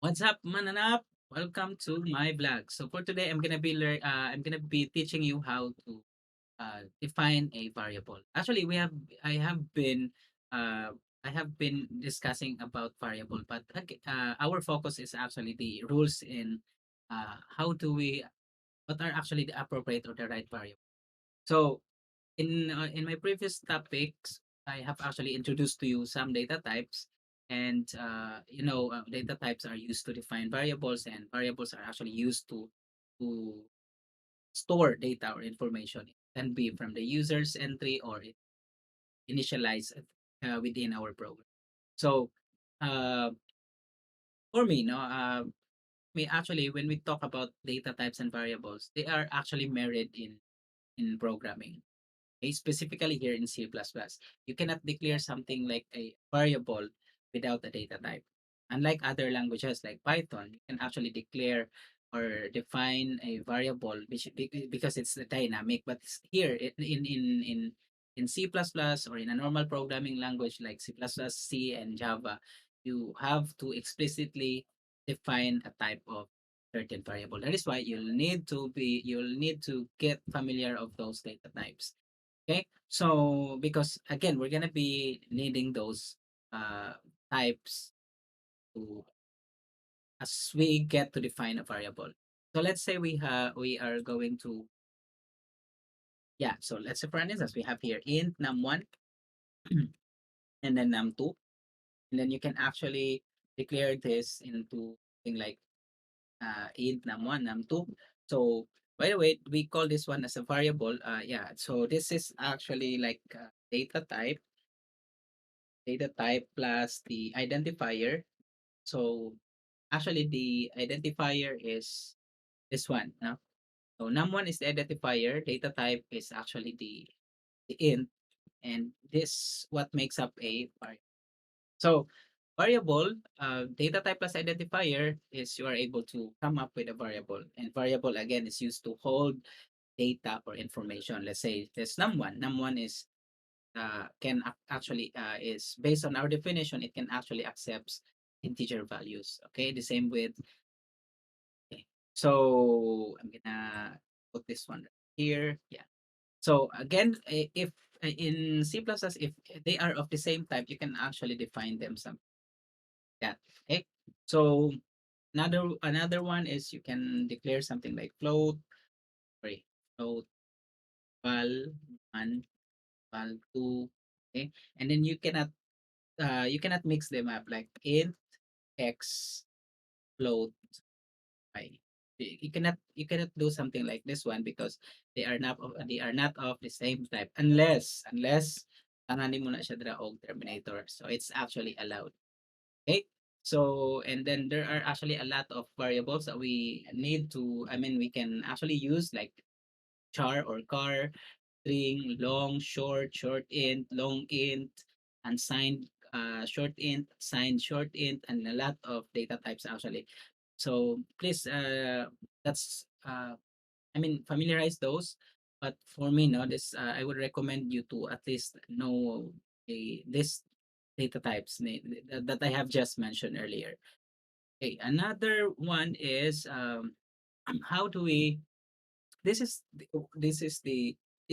What's up, mananap? Welcome to my vlog. So for today, I'm gonna be teaching you how to define a variable. Actually, uh, I have been discussing about variable, but our focus is actually the rules in how do we what are actually the appropriate or the right variable. So in my previous topics, I have actually introduced to you some data types, and data types are used to define variables, and variables are actually used to store data or information. It can be from the user's entry or it initialized within our program. So uh, for me, no, me actually when we talk about data types and variables, they are actually married in programming. Okay, specifically here in C++, you cannot declare something like a variable without a data type. Unlike other languages like Python, you can actually declare or define a variable because it's dynamic. But here in C++ or in a normal programming language like C++, C, and Java, you have to explicitly define a type of certain variable. That is why you'll need to get familiar of those data types. Okay, so because again, we're gonna be needing those types to as we get to define a variable. So let's say we are going to so let's say for instance we have here int num1 and then num2, and then you can actually declare this into something like int num1 num2. So by the way, we call this one as a variable. So this is actually like data type plus the identifier. So actually the identifier is this one. No? So num1 is the identifier, data type is actually the int, and this what makes up a variable. So variable, data type plus identifier is you are able to come up with a variable. And variable again is used to hold data or information. Let's say this num1. Num1 is actually is based on our definition, it can actually accept integer values. Okay, the same with okay. So I'm gonna put this one right here. Yeah. So again, if in C++, if they are of the same type, you can actually define them some that. Okay. So another one is you can declare something like sorry, float val one, val two. Okay, and then you cannot mix them up like int x float y. You cannot do something like this one because they are not of the same type unless tanganin mo na siya dira og terminator. So it's actually allowed. Okay? So and then there are actually a lot of variables that we need to we can actually use like char or car, string, long, short int, long int, unsigned short int, signed short int, and a lot of data types actually. So please, that's familiarize those. But for me, no, this I would recommend you to at least know this data types that I have just mentioned earlier. Okay, another one is how do we? This is this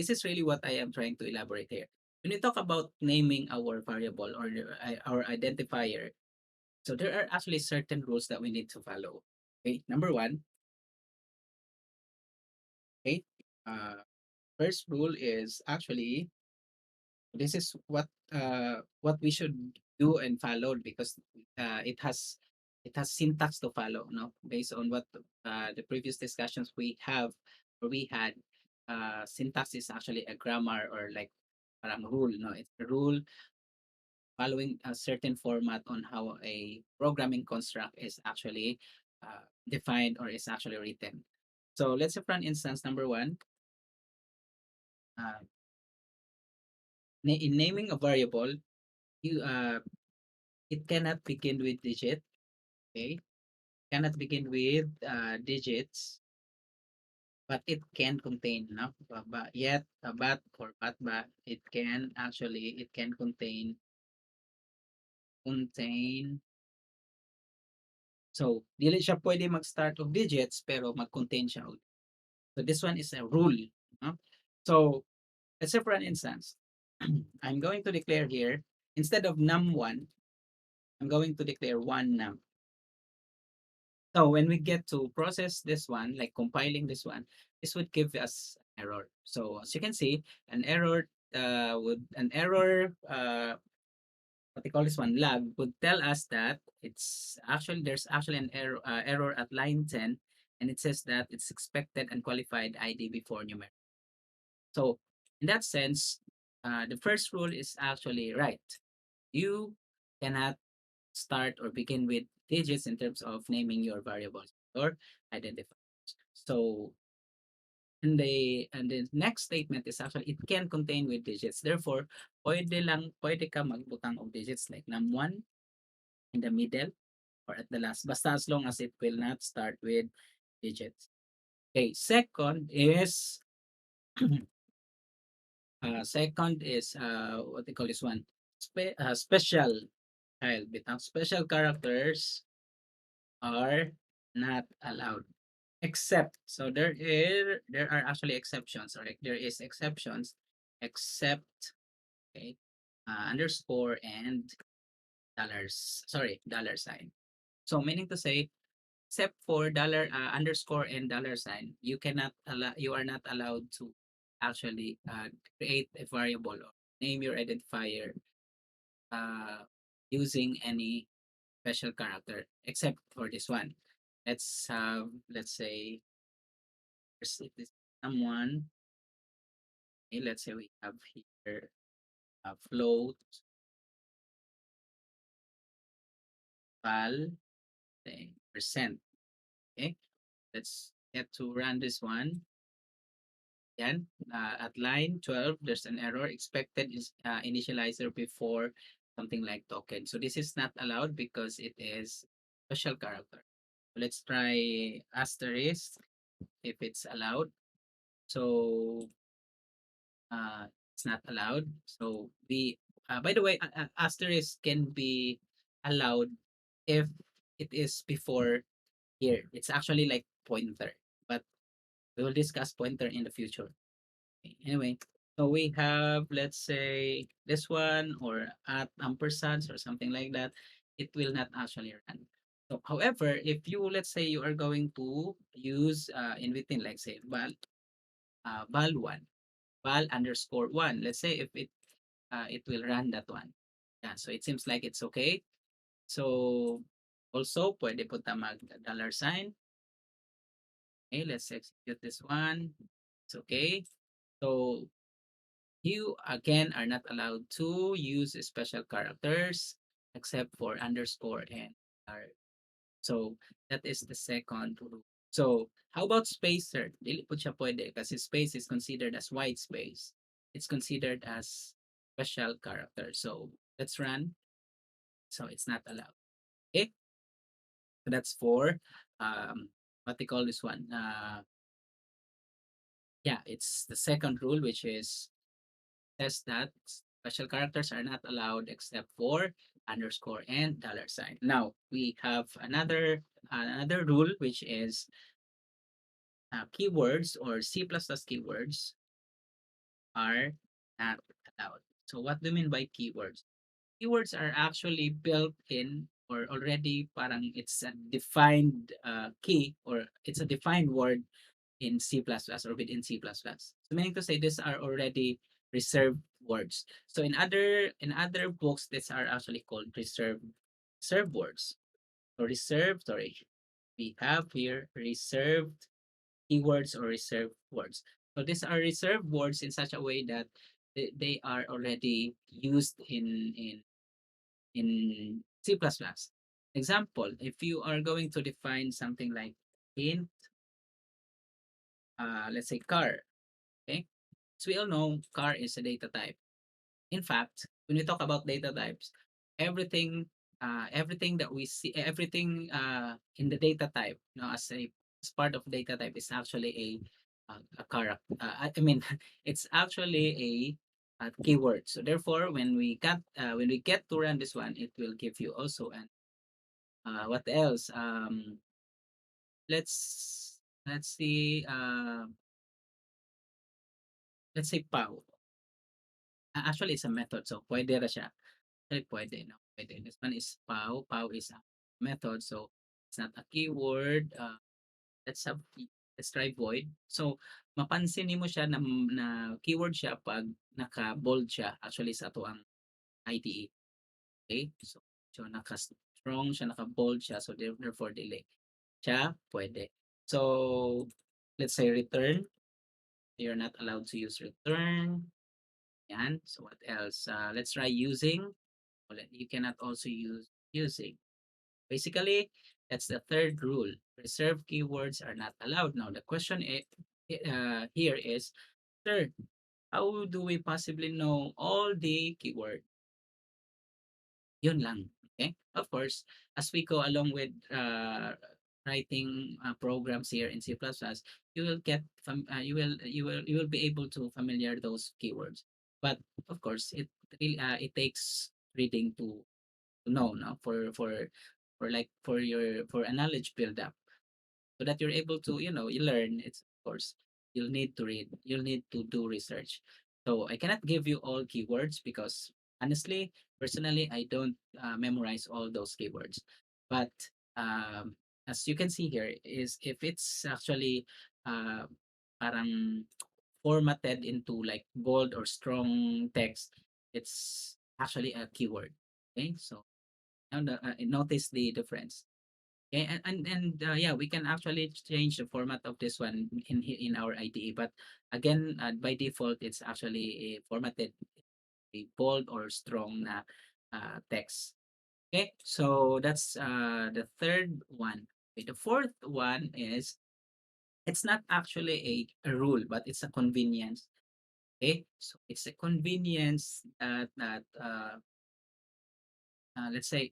is really what I am trying to elaborate here. When we talk about naming our variable or our identifier, so there are actually certain rules that we need to follow. Okay, number one. Okay, uh, first rule is actually this is what we should do and follow because it has syntax to follow, no, based on what the previous discussions we have or we had. Syntax is actually a grammar or like parang rule, no, it's a rule following a certain format on how a programming construct is actually defined or is actually written. So let's say for an instance number one, uh, in naming a variable, you it cannot begin with digit, okay? Cannot begin with digits, but it can contain, no? But it can actually it can contain So, dili siya pwede mag-start of digits pero mag-contain siya. So, this one is a rule. No? So, let's say for an instance, I'm going to declare here, instead of num1, I'm going to declare one num. So when we get to process this one, like compiling this one, this would give us an error. So as you can see, an error what they call this one lag would tell us that there's actually an error at line 10, and it says that it's expected unqualified ID before numeric. So in that sense, the first rule is actually right. You cannot start or begin with digits in terms of naming your variables or identifiers. So and the next statement is actually it can contain with digits. Therefore, pwede ka magbutang of digits like num1 in the middle or at the last. Basta as long as it will not start with digits. Okay, second is what they call this one? Special child bitang special characters are not allowed except so there are actually exceptions or like there is exceptions except okay underscore and dollar sign. So meaning to say except for dollar underscore and dollar sign you are not allowed to actually create a variable or name your identifier uh, using any special character except for this one. Let's say if this someone, okay, let's say we have here a float val percent. Okay, let's get to run this one. Yan, at line 12, there's an error expected is initializer before something like token. So this is not allowed because it is special character. Let's try asterisk if it's allowed. So it's not allowed. So by the way, asterisk can be allowed if it is before here. It's actually like pointer, but we will discuss pointer in the future. Okay, anyway, so we have, let's say, this one or at ampersands or something like that. It will not actually run. So, however, if you, let's say, you are going to use in within, like say, val1, val underscore one. Let's say if it will run that one. Yeah, so it seems like it's okay. So also pwede po ta mag dollar sign. Okay, let's execute this one. It's okay. So you again are not allowed to use special characters except for underscore and R. So that is the second rule. So how about spacer? Dili po siya pwede kasi space is considered as white space. It's considered as special character. So let's run. So it's not allowed. Okay, so that's for what they call this one. Yeah, it's the second rule, which is says that special characters are not allowed except for underscore and dollar sign. Now we have another rule, which is keywords or C++ keywords are not allowed. So what do you mean by keywords? Keywords are actually built in or already parang it's a defined key or it's a defined word in C++ or within C++. So meaning to say these are already reserved words. So in other books, these are actually called reserved words. So reserved, sorry, we have here reserved keywords or reserved words. So these are reserved words in such a way that they are already used in C++. Example, if you are going to define something like int, let's say car, okay? So we all know car is a data type. In fact, when we talk about data types, everything that we see, everything in the data type, as part of data type is actually a character. I mean, it's actually a keyword. So therefore, when we get to run this one, it will give you also an What else? Let's see. Let's say POW. Actually, it's a method. So, pwede ra siya. Actually, pwede, no? Pwede. This one is POW. POW is a method. So, it's not a keyword. Let's have, let's try void. So, mapansin mo siya na keyword siya pag naka-bold siya. Actually, sa ato ang IDE. Okay? So naka-strong siya, naka-bold siya. So, therefore, delay siya, pwede. So, let's say return. You're not allowed to use return. Yan. So, what else? Let's try using. You cannot also use using. Basically, that's the third rule. Reserved keywords are not allowed. Now, the question here is, sir, how do we possibly know all the keyword? Yun lang. Okay? Of course, as we go along with writing programs here in C++, you will get you will be able to familiar those keywords. But of course, it takes reading to know, no, for like for a knowledge build up, so that you're able to, you learn. It's, of course, you'll need to read, you'll need to do research. So I cannot give you all keywords because, honestly, personally, I don't memorize all those keywords. But as you can see here, is if it's actually uh, parang formatted into like bold or strong text, it's actually a keyword. Okay, so now notice the difference. Okay, and yeah, we can actually change the format of this one in our IDE, but again, by default, it's actually formatted a bold or strong text. Okay, so that's the third one. Okay, the fourth one is, it's not actually a rule, but it's a convenience. Okay, so it's a convenience that let's say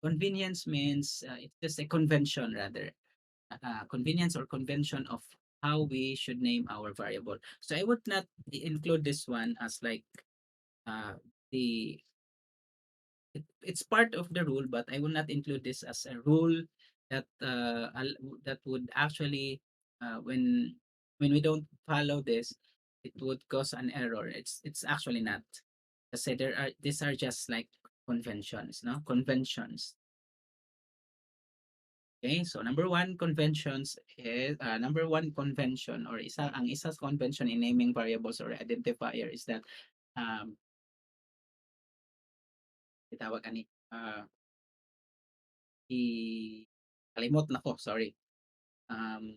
convenience means it's just a convention, rather convenience or convention of how we should name our variable. So I would not include this one as like uh, the it's part of the rule, but I will not include this as a rule that that would actually when we don't follow this, it would cause an error. It's actually not. I say there are these are just like conventions, no, conventions. Okay, so number one convention, or isa convention in naming variables or identifier is that um itawag ani i kalimot na ko, sorry. Um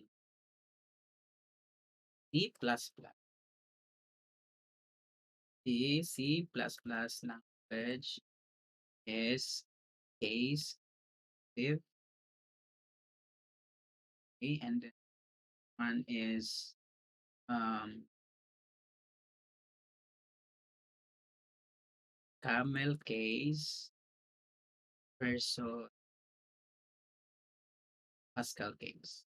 C++. The C++ language is case sensitive. Okay, and then one is um camel case versus Pascal case.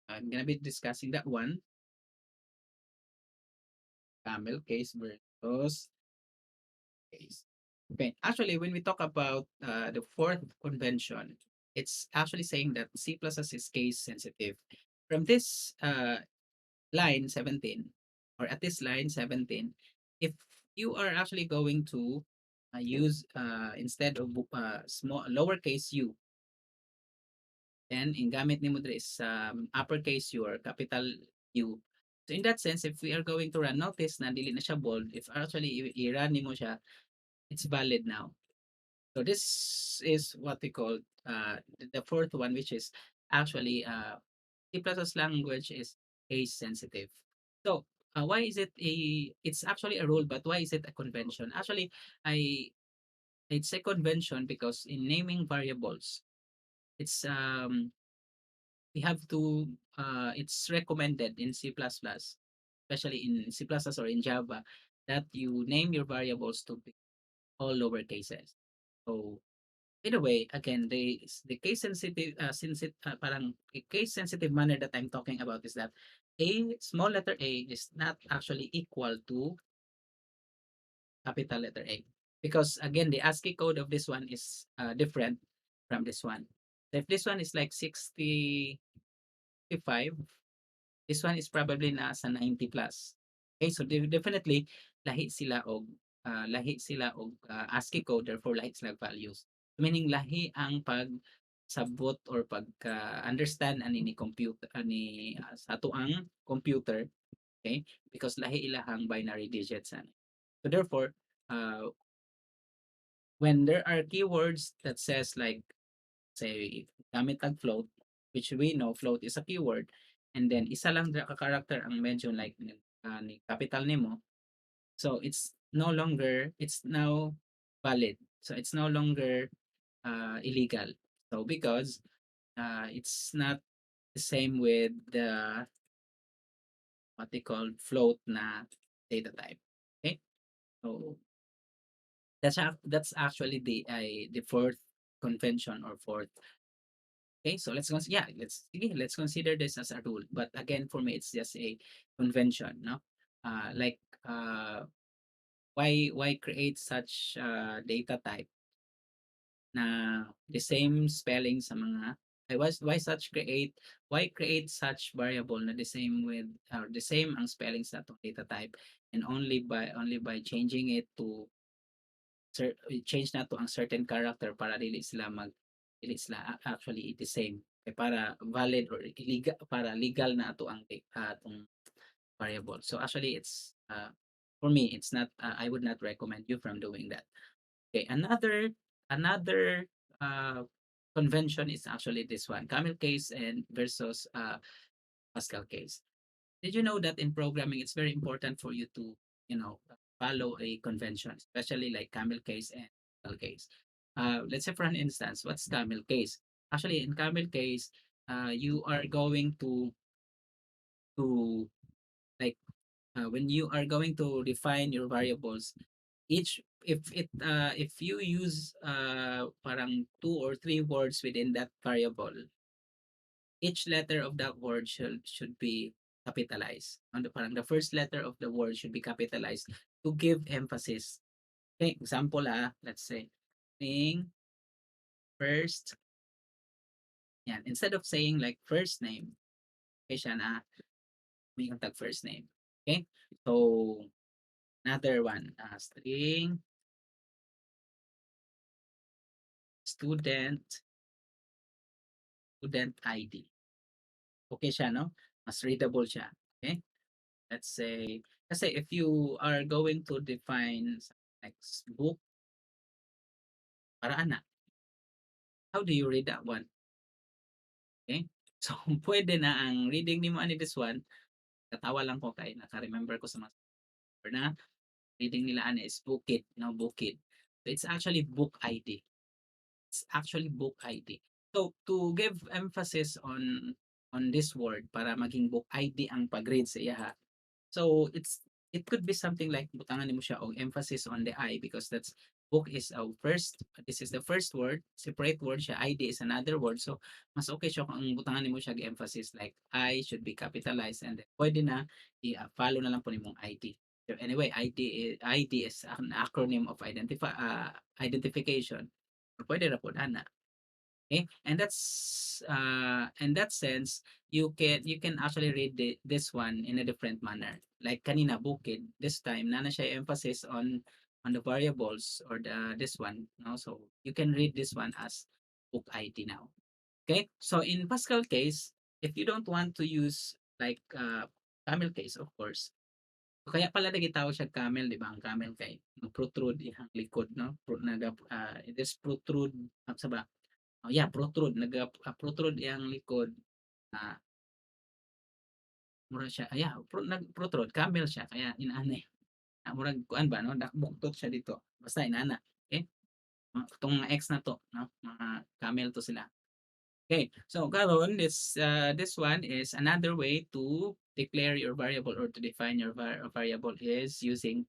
I'm gonna be discussing that one, camel case versus case. Okay, actually, when we talk about the fourth convention, it's actually saying that C++ is case sensitive. From this line 17, or at this line 17, if you are actually going to use instead of small lowercase u, then in gamit ni mo dre is uppercase u or capital U. So in that sense, if we are going to run, notice na dili na siya bold. If actually i-run ni mo siya, it's valid now. So this is what we call the fourth one, which is actually C++ language is case sensitive. So why is it it's actually a rule, but why is it a convention? Actually, I it's a convention because in naming variables, it's we have to it's recommended in C++, especially in C++ or in Java, that you name your variables to be all lower cases. So in a way, again, the case sensitive parang a case sensitive manner that I'm talking about is that a small letter a is not actually equal to capital letter A. because again the ASCII code of this one is different from this one. So if this one is like 65, this one is probably nasa 90 plus. Okay, so definitely lahi sila og ASCII code, therefore lahi sila values. Meaning lahi ang pagsabot or pagka-understand ani ni computer ani sa ato ang computer, okay? Because lahi ilahang binary digits ani. So therefore, when there are keywords that says like say gamit tag float, which we know float is a keyword, and then isa lang ka character ang medyo like ni capital nimo, so it's now valid, so it's no longer illegal. So because it's not the same with the what they call float na data type. Okay, so that's actually the fourth convention or fourth. Okay, so let's consider this as a rule. But again, for me, it's just a convention, no? Like why create such data type na the same spelling sa mga why create such variable na the same with or the same ang spelling sa itong data type, and only by changing it to change na to ang certain character para dili sila actually the same, kay para valid or illegal, para legal na ato ang atong variable. So actually it's for me it's not I would not recommend you from doing that. Okay, another convention is actually this one, camel case and versus Pascal case. Did you know that in programming it's very important for you to, follow a convention, especially like camel case and Pascal case? Let's say for an instance, what's camel case? Actually, in camel case, you are going to like when you are going to define your variables, each if you use parang two or three words within that variable, each letter of that word should be capitalized. On the parang the first letter of the word should be capitalized to give emphasis. Okay, example let's say saying first, yan. Instead of saying like first name, okay siya na may tag first name. Okay? So another one, string student student ID. Okay siya, no? Mas readable siya. Okay? Let's say, kasi if you are going to define like book, para ana, how do you read that one? Okay? So, pwede na ang reading ni mo ani this one, katawa lang ko kay naka-remember ko sa mga na reading nila ani is Bukid, no? Bukid. So, it's actually book ID. It's actually book ID. So, to give emphasis on this word para maging book ID ang pag-read sa iya, so it could be something like butangan mo siya og emphasis on the I, because that's book is a first, this is the first word, separate word siya, ID is another word. So mas okay siya kung ang butangan mo siya gi-emphasis like I should be capitalized, and then pwede na i-follow na lang po nimong ID. So anyway, ID is an acronym of identification. Pwede ra po na. Okay, and that's in that sense you can actually read this one in a different manner. Like kanina bukid, this time nana siya emphasis on the variables or the this one, no? So you can read this one as book ID now. Okay, so in Pascal case, if you don't want to use like camel case, of course, kaya pala nagitawag siya camel, di ba? Ang camel kay protrude ang likod, no? It is protrude sa ba? Oh, yeah, protrude, protrude yang likod, ah, mura siya yeah, nag-protrude, camel siya kaya inaana, murag kuan ba 'no, nakabuktot siya dito, basta inaana, okey. Itong mga X na 'to 'no, mga camel 'to sila. Okay, so karon this one is another way to declare your variable or to define your variable is using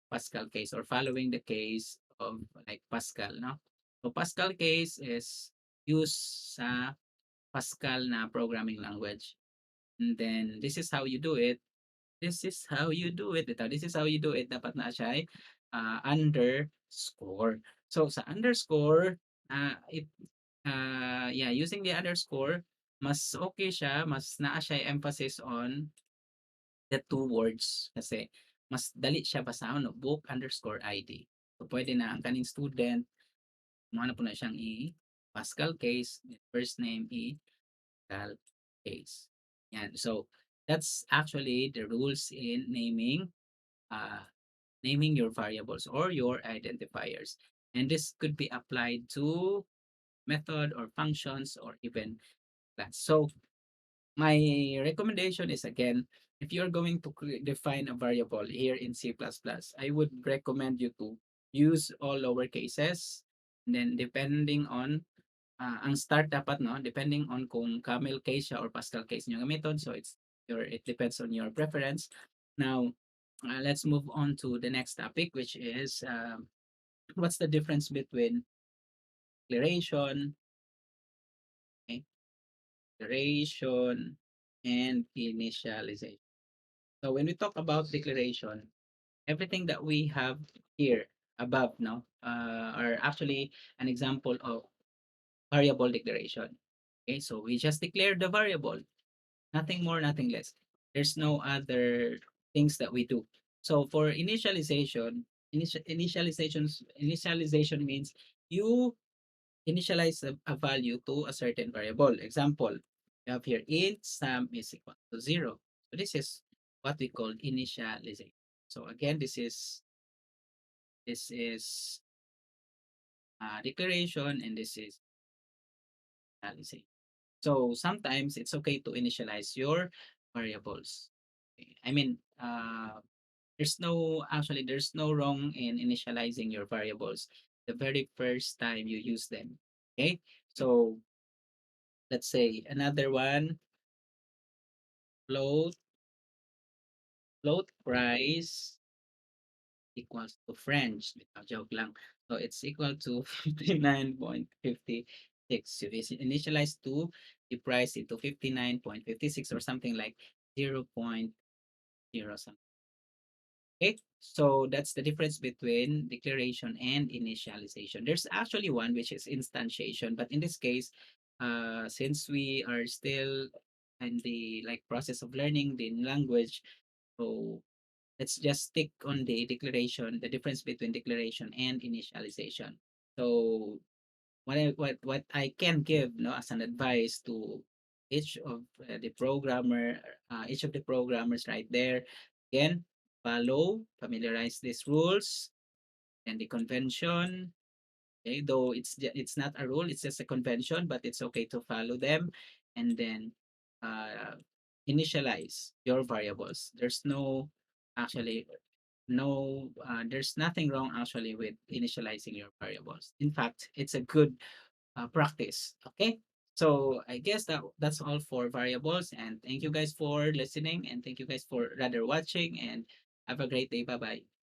Pascal case or following the case of like Pascal, no? So Pascal case is used sa Pascal na programming language. And then this is how you do it. This is how you do it. Ito, this is how you do it. Dapat na siya ay under underscore. So sa underscore, it yeah, using the underscore, mas okay siya, mas naa siya emphasis on the two words kasi mas dali siya basahon no, book underscore ID. So pwede na ang kaning student, mo na po na siyang Pascal case, first name Pascal case. Yan. So that's actually the rules in uh, naming your variables or your identifiers. And this could be applied to method or functions or even class. So my recommendation is again, if you're going to define a variable here in C++, I would recommend you to use all lower cases. And then depending on ang start dapat no, depending on kung camel case siya or Pascal case niyo gamiton. So it depends on your preference. Now, let's move on to the next topic, which is what's the difference between declaration, okay, declaration, and initialization. So when we talk about declaration, everything that we have here above now are actually an example of variable declaration. Okay, so we just declare the variable, nothing more, nothing less. There's no other things that we do. So for initialization, initialization means you initialize a value to a certain variable. Example, you have here int sum is equal to 0. So this is what we call initialization. So again, this is declaration and this is initialization. So sometimes it's okay to initialize your variables. Okay, I mean, there's no wrong in initializing your variables the very first time you use them. Okay, so let's say another one, float float price equals to French. Joke lang. So it's equal to 59.56. You initialize to the price into 59.56 or something like 0.0 something. Okay, so that's the difference between declaration and initialization. There's actually one which is instantiation, but in this case, since we are still in the like process of learning the language, so let's just stick on the declaration, the difference between declaration and initialization. So what I can give no as an advice to each of each of the programmers right there, again, familiarize these rules and the convention. Okay, though it's not a rule, it's just a convention, but it's okay to follow them, and then uh, initialize your variables. There's no actually no there's nothing wrong actually with initializing your variables. In fact, it's a good practice. Okay, so I guess that's all for variables, and thank you guys for listening, and thank you guys for rather watching, and have a great day. Bye bye.